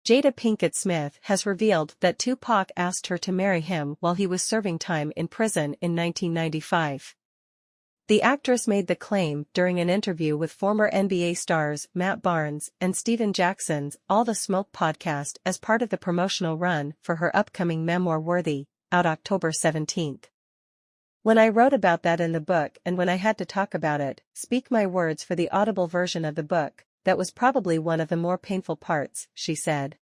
Jada Pinkett Smith has revealed that Tupac asked her to marry him while he was serving time in prison in 1995. The actress made the claim during an interview with former NBA stars Matt Barnes and Steven Jackson's All the Smoke podcast as part of the promotional run for her upcoming memoir Worthy, out October 17. "When I wrote about that in the book and when I had to talk about it, speak my words for the audible version of the book, that was probably one of the more painful parts," she said.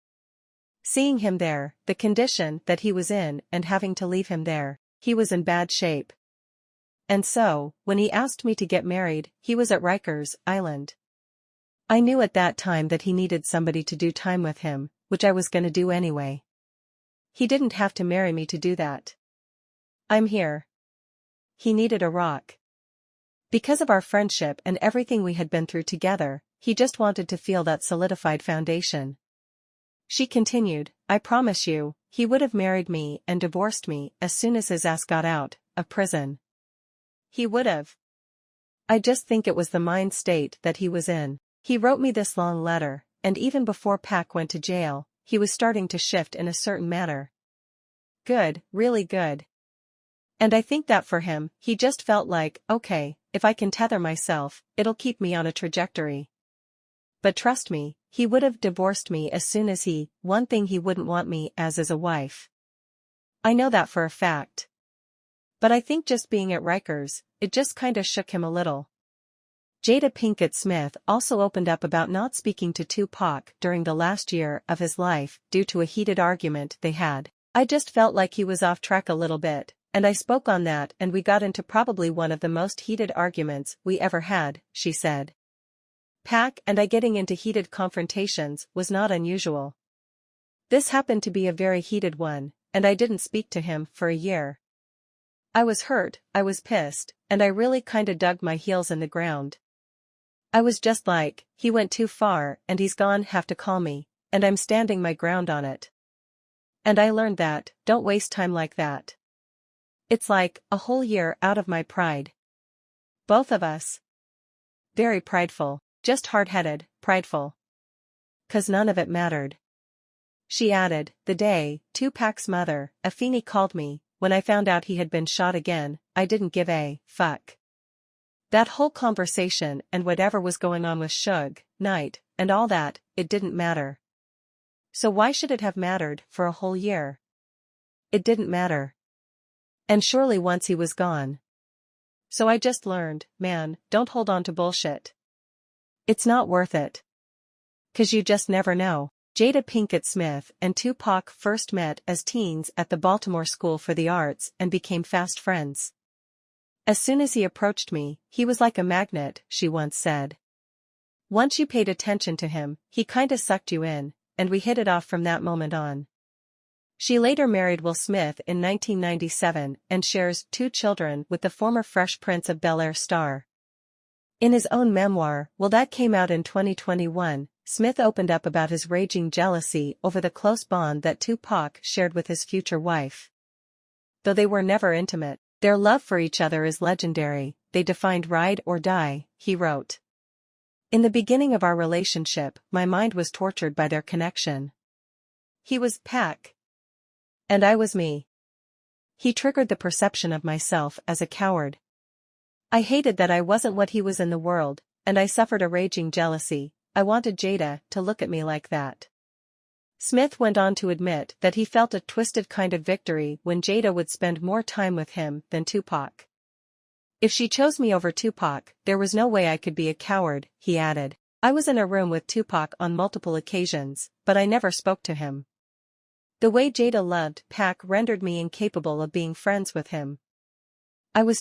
Seeing him there, the condition that he was in and having to leave him there, he was in bad shape. And so, when he asked me to get married, he was at Rikers Island. I knew at that time that he needed somebody to do time with him, which I was gonna do anyway. He didn't have to marry me to do that. I'm here. He needed a rock. Because of our friendship and everything we had been through together, he just wanted to feel that solidified foundation. She continued, "I promise you, he would have married me and divorced me as soon as his ass got out of prison. He would have. I just think it was the mind state that he was in. He wrote me this long letter, and even before Pac went to jail, he was starting to shift in a certain manner. Good, really good. And I think that for him, he just felt like, okay, if I can tether myself, it'll keep me on a trajectory. But trust me, he would have divorced me as soon as one thing he wouldn't want me as is a wife. I know that for a fact. But I think just being at Rikers, it just kinda shook him a little." Jada Pinkett Smith also opened up about not speaking to Tupac during the last year of his life due to a heated argument they had. "I just felt like he was off track a little bit, and I spoke on that and we got into probably one of the most heated arguments we ever had," she said. "Pac and I getting into heated confrontations was not unusual. This happened to be a very heated one, and I didn't speak to him for a year. I was hurt, I was pissed, and I really kinda dug my heels in the ground. I was just like, he went too far and he's gone have to call me, and I'm standing my ground on it. And I learned that, don't waste time like that. It's like, a whole year out of my pride. Both of us. Very prideful, just hard-headed, prideful. 'Cause none of it mattered." She added, "The day Tupac's mother, Afeni, called me, when I found out he had been shot again, I didn't give a fuck. That whole conversation and whatever was going on with Suge Knight, and all that, it didn't matter. So why should it have mattered for a whole year? It didn't matter. And surely once he was gone. So I just learned, man, don't hold on to bullshit. It's not worth it. 'Cause you just never know." Jada Pinkett Smith and Tupac first met as teens at the Baltimore School for the Arts and became fast friends. "As soon as he approached me, he was like a magnet," she once said. "Once you paid attention to him, he kinda sucked you in, and we hit it off from that moment on." She later married Will Smith in 1997 and shares 2 children with the former Fresh Prince of Bel-Air star. In his own memoir, Will, that came out in 2021, Smith opened up about his raging jealousy over the close bond that Tupac shared with his future wife. Though they were never intimate, their love for each other is legendary, they defined ride or die, he wrote. "In the beginning of our relationship, my mind was tortured by their connection. He was Pac. And I was me. He triggered the perception of myself as a coward. I hated that I wasn't what he was in the world, and I suffered a raging jealousy. I wanted Jada to look at me like that." Smith went on to admit that he felt a twisted kind of victory when Jada would spend more time with him than Tupac. "If she chose me over Tupac, there was no way I could be a coward," he added. "I was in a room with Tupac on multiple occasions, but I never spoke to him. The way Jada loved Pac rendered me incapable of being friends with him. I was